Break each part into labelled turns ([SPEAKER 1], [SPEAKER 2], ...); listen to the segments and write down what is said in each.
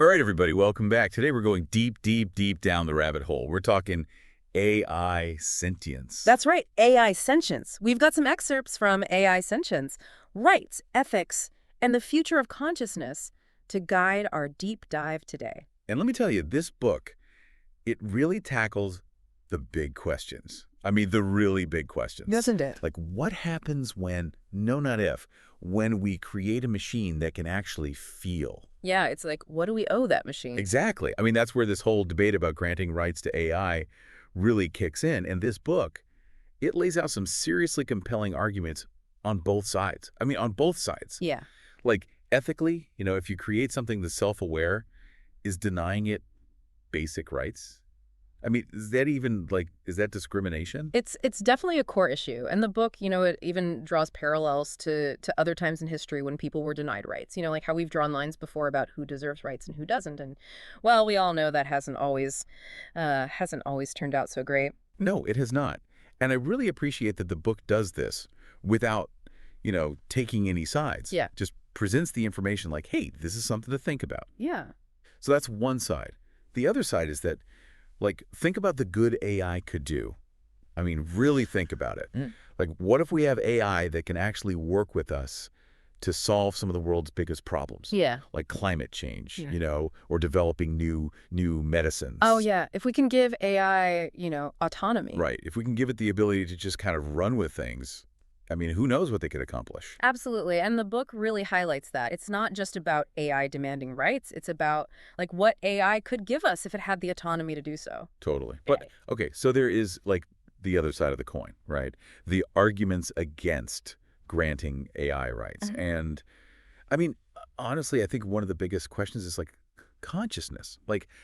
[SPEAKER 1] All right, everybody, welcome back. Today we're going deep, deep, deep down the rabbit hole. We're talking AI sentience.
[SPEAKER 2] That's right, AI sentience. We've got some excerpts from AI sentience, rights, ethics, and the future of consciousness to guide our deep dive today.
[SPEAKER 1] And let me tell you, this book, it really tackles the big questions. I mean, the really big questions.
[SPEAKER 2] Doesn't it?
[SPEAKER 1] Like, what happens when, no, not if, when we create a machine that can actually feel?
[SPEAKER 2] Yeah, it's like, what do we owe that machine?
[SPEAKER 1] Exactly. I mean, that's where this whole debate about granting rights to AI really kicks in. And this book, it lays out some seriously compelling arguments on both sides. I mean, on both sides.
[SPEAKER 2] Yeah.
[SPEAKER 1] Like, ethically, if you create something that's self-aware, is denying it basic rights? I mean, is that discrimination?
[SPEAKER 2] It's definitely a core issue. And the book, it even draws parallels to other times in history when people were denied rights. Like how we've drawn lines before about who deserves rights and who doesn't. And, well, we all know that hasn't always turned out so great.
[SPEAKER 1] No, it has not. And I really appreciate that the book does this without, taking any sides.
[SPEAKER 2] Yeah.
[SPEAKER 1] Just presents the information like, hey, this is something to think about.
[SPEAKER 2] Yeah.
[SPEAKER 1] So that's one side. The other side is that, think about the good AI could do. I mean, really think about it. Like, what if we have AI that can actually work with us to solve some of the world's biggest problems?
[SPEAKER 2] Yeah.
[SPEAKER 1] Like climate change, or developing new medicines.
[SPEAKER 2] Oh, yeah. If we can give AI, autonomy.
[SPEAKER 1] Right. If we can give it the ability to just kind of run with things, I mean, who knows what they could accomplish?
[SPEAKER 2] Absolutely. And the book really highlights that. It's not just about AI demanding rights. It's about, what AI could give us if it had the autonomy to do so.
[SPEAKER 1] Totally. But, okay, so there is, the other side of the coin, right? The arguments against granting AI rights. And, I mean, honestly, I think one of the biggest questions is, consciousness.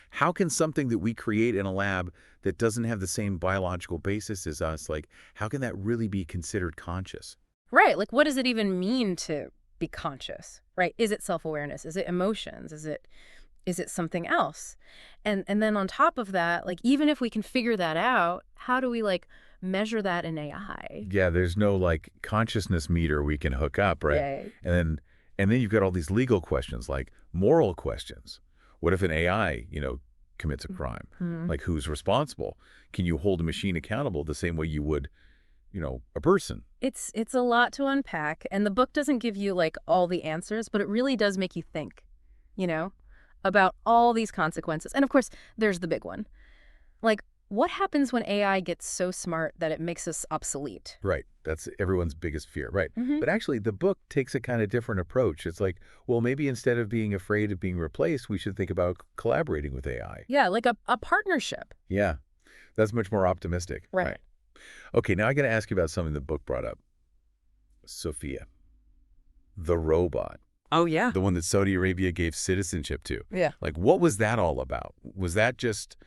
[SPEAKER 1] How can something that we create in a lab that doesn't have the same biological basis as us, how can that really be considered conscious?
[SPEAKER 2] Right. What does it even mean to be conscious, right? Is it self-awareness? Is it emotions? Is it something else? And then on top of that, even if we can figure that out, how do we, measure that in AI?
[SPEAKER 1] Yeah, there's no, consciousness meter we can hook up, right?
[SPEAKER 2] Yeah.
[SPEAKER 1] And then you've got all these legal questions, moral questions. What if an AI, commits a crime? Who's responsible? Can you hold a machine accountable the same way you would, a person?
[SPEAKER 2] It's a lot to unpack, and the book doesn't give you, all the answers, but it really does make you think, about all these consequences. And, of course, there's the big one. What happens when AI gets so smart that it makes us obsolete?
[SPEAKER 1] Right. That's everyone's biggest fear. Right. But actually, the book takes a kind of different approach. It's well, maybe instead of being afraid of being replaced, we should think about collaborating with AI.
[SPEAKER 2] Yeah, a partnership.
[SPEAKER 1] Yeah. That's much more optimistic.
[SPEAKER 2] Right.
[SPEAKER 1] Okay, now I got to ask you about something the book brought up. Sophia, the robot.
[SPEAKER 2] Oh, yeah.
[SPEAKER 1] The one that Saudi Arabia gave citizenship to.
[SPEAKER 2] Yeah.
[SPEAKER 1] What was that all about? Was that just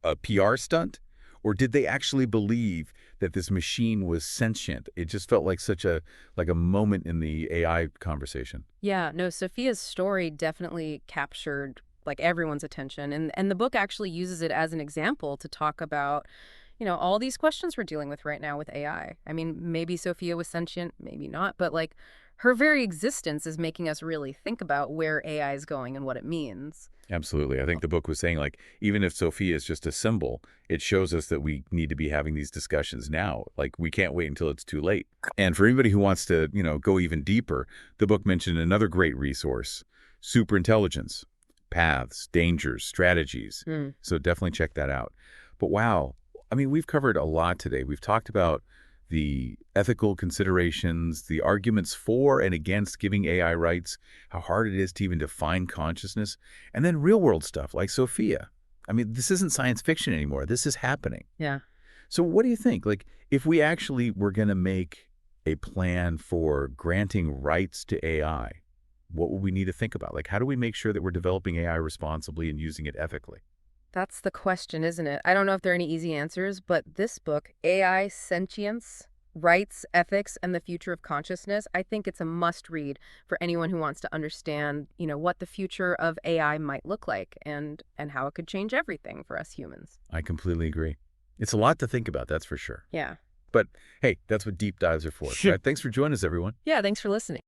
[SPEAKER 1] a PR stunt? Or did they actually believe that this machine was sentient? It just felt like such a moment in the AI conversation.
[SPEAKER 2] Yeah, no, Sophia's story definitely captured everyone's attention. And the book actually uses it as an example to talk about, all these questions we're dealing with right now with AI. I mean, maybe Sophia was sentient, maybe not, but her very existence is making us really think about where AI is going and what it means.
[SPEAKER 1] Absolutely. I think the book was saying, even if Sophia is just a symbol, it shows us that we need to be having these discussions now. We can't wait until it's too late. And for anybody who wants to, go even deeper, the book mentioned another great resource, Superintelligence, Paths, Dangers, Strategies. So definitely check that out. But wow, I mean, we've covered a lot today. We've talked about the ethical considerations, the arguments for and against giving AI rights, how hard it is to even define consciousness, and then real-world stuff like Sophia. I mean, this isn't science fiction anymore. This is happening.
[SPEAKER 2] Yeah.
[SPEAKER 1] So what do you think? If we actually were going to make a plan for granting rights to AI, what would we need to think about? How do we make sure that we're developing AI responsibly and using it ethically?
[SPEAKER 2] That's the question, isn't it? I don't know if there are any easy answers, but this book, AI Sentience, Rights, Ethics, and the Future of Consciousness, I think it's a must-read for anyone who wants to understand, what the future of AI might look like and how it could change everything for us humans.
[SPEAKER 1] I completely agree. It's a lot to think about, that's for sure.
[SPEAKER 2] Yeah.
[SPEAKER 1] But hey, that's what deep dives are for.
[SPEAKER 2] Sure.
[SPEAKER 1] Right? Thanks for joining us, everyone.
[SPEAKER 2] Yeah, thanks for listening.